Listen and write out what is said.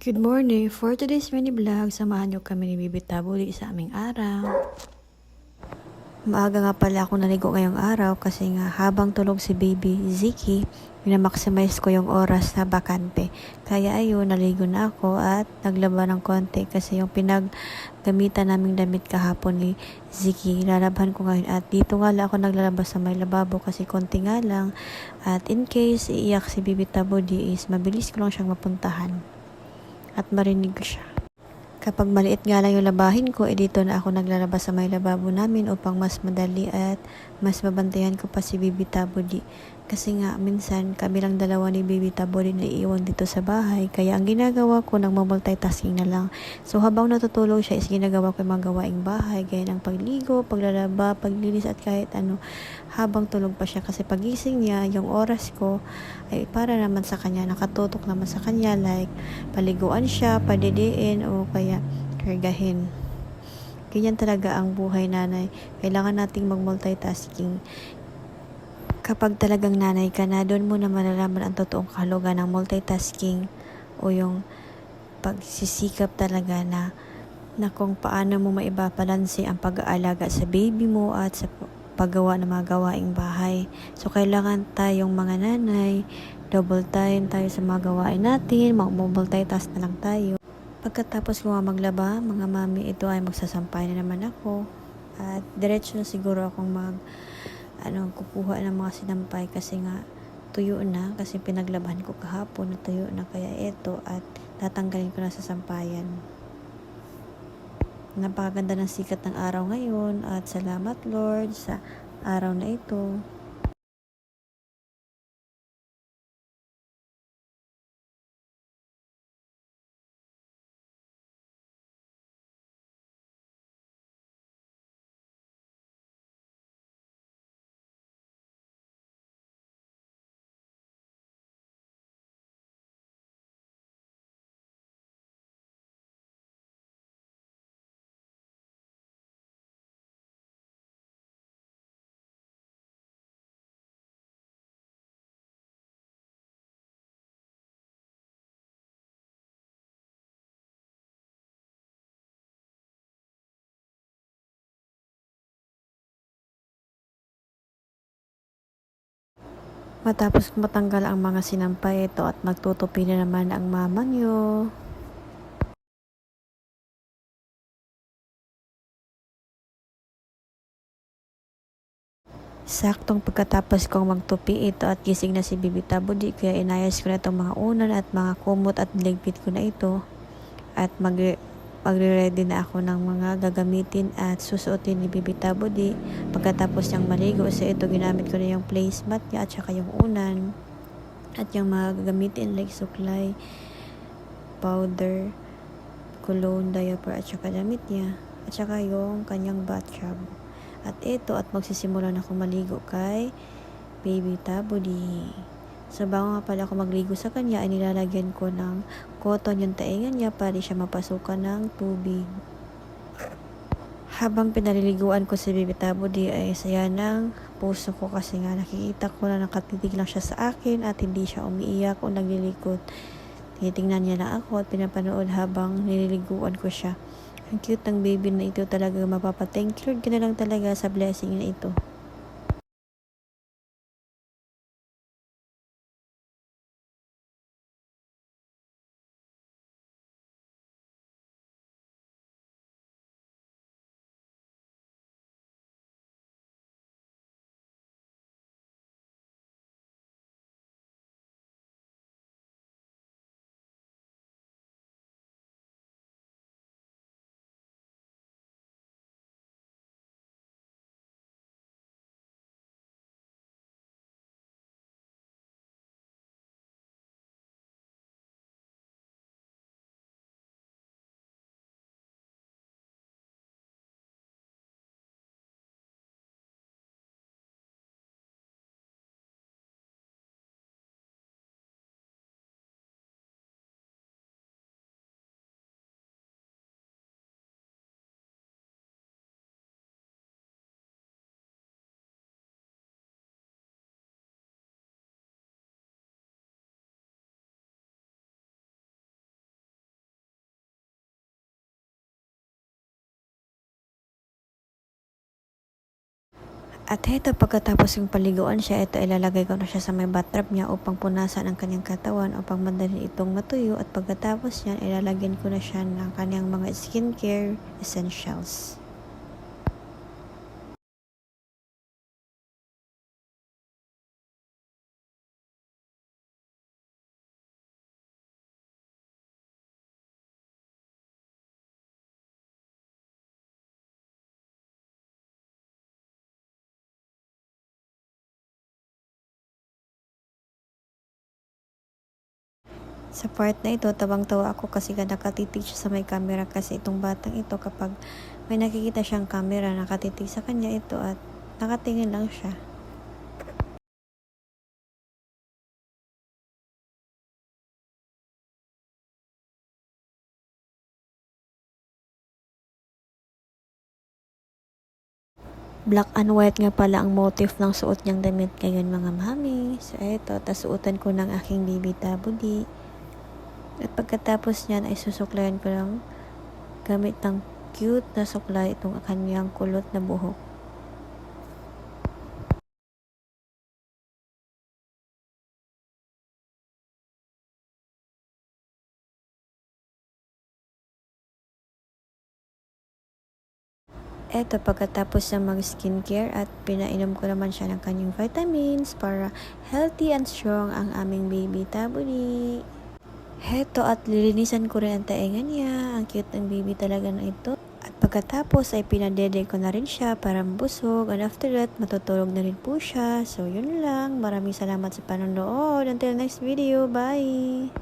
Good morning! For today's mini vlog, samahan niyo kami ni Bibi Tabuli sa aming araw. Maaga nga pala ako naligo ngayong araw kasi nga habang tulog si Baby Ziki, minamaximize ko yung oras na bakante. Kaya ayun, naligo na ako at naglaba ng konti kasi yung pinaggamitan naming damit kahapon ni Ziki, lalaban ko ngayon. At dito nga lang ako naglalabas sa may lababo kasi konti nga lang. At in case iiyak si Bibi Tabuli is mabilis ko lang siyang mapuntahan at marinig ko siya. Kapag maliit nga lang yung labahin ko, dito na ako naglalabas sa may lababo namin upang mas madali at mas mabantayan ko pa si Bibi Tabuli. Kasi nga, minsan kami lang dalawa ni Bibi Tabuli na iiwan dito sa bahay. Kaya ang ginagawa ko, nagmamultitasking na lang. So habang natutulog siya is ginagawa ko yung mga gawaing bahay. Gaya ng pagligo, paglalaba, paglinis at kahit ano. Habang tulog pa siya. Kasi pagising niya, yung oras ko ay para naman sa kanya. Nakatutok naman sa kanya. Like, paliguan siya, padidiin o kaya kargahin. Ganyan talaga ang buhay nanay. Kailangan nating mag-multitasking. Kapag talagang nanay ka na, doon mo na malalaman ang totoong kahulugan ng multitasking o yung pagsisikap talaga na kung paano mo maibabalanse ang pag-aalaga sa baby mo at sa paggawa ng mga gawaing bahay. So, kailangan tayong mga nanay, double time tayo sa mga gawain natin, mag-multitask na lang tayo. Pagkatapos ko nga maglaba, mga mami, ito ay magsasampay na naman ako. At diretso na siguro akong kukuha ng mga sinampay kasi nga tuyo na kasi pinaglaban ko kahapon na tuyo na kaya ito at tatanggalin ko na sa sampayan. Napakaganda ng sikat ng araw ngayon at salamat Lord sa araw na ito. Matapos matanggal ang mga sinampay ito at magtutupi na naman ang mama nyo. Saktong pagkatapos kong magtupi ito at gising na si Bibi Tabuli kaya inayos ko na itong mga unan at mga kumot at ligpit ko na ito at magre-ready na ako ng mga gagamitin at susuotin ni Bibi Tabuli pagkatapos niyang maligo. So ito ginamit ko na yung placemat niya at saka yung unan at yung mga gagamitin like suklay, powder, cologne, diaper at saka damit niya at saka yung kanyang bathtub. At ito at magsisimula na ako maligo kay Baby Tabuli. So bago nga pala ako magligo sa kanya ay nilalagyan ko ng cotton yung taingan niya para di siya mapasukan ng tubig. Habang pinaliliguan ko si Baby Tabuli ay saya ng puso ko kasi nga nakikita ko na nakatitig lang siya sa akin at hindi siya umiiyak o naglilikot. Tinitingnan niya lang ako at pinapanood habang nililiguan ko siya. Ang cute ng baby na ito talaga, mapapa-thank Lord ka na lang talaga sa blessing na ito. At ito, pagkatapos yung paliguan siya, ito ilalagay ko na siya sa may bathtub niya upang punasan ang kanyang katawan, upang madali itong matuyo. At pagkatapos yan, ilalagyan ko na siya ng kanyang mga skincare essentials. Sa part na ito, tawang-tawa ako kasi nakatitig siya sa may camera, kasi itong batang ito kapag may nakikita siyang camera, nakatitig sa kanya ito at nakatingin lang siya. Black and white nga pala ang motif ng suot niyang damit ngayon mga mami. So eto, tasuotan ko ng aking baby tabudi. At pagkatapos niyan ay susuklayan ko lang gamit ng cute na suklay itong kanyang kulot na buhok. Eto, pagkatapos na mag-skincare at pinainom ko naman siya ng kanyang vitamins para healthy and strong ang aming baby tabuni. Heto, at lilinisan ko rin ang tainga niya. Ang cute ng baby talaga na ito. At pagkatapos ay pinadede ko na rin siya para mabusog. And after that, matutulog na rin po siya. So, yun lang. Maraming salamat sa panonood. Until next video. Bye!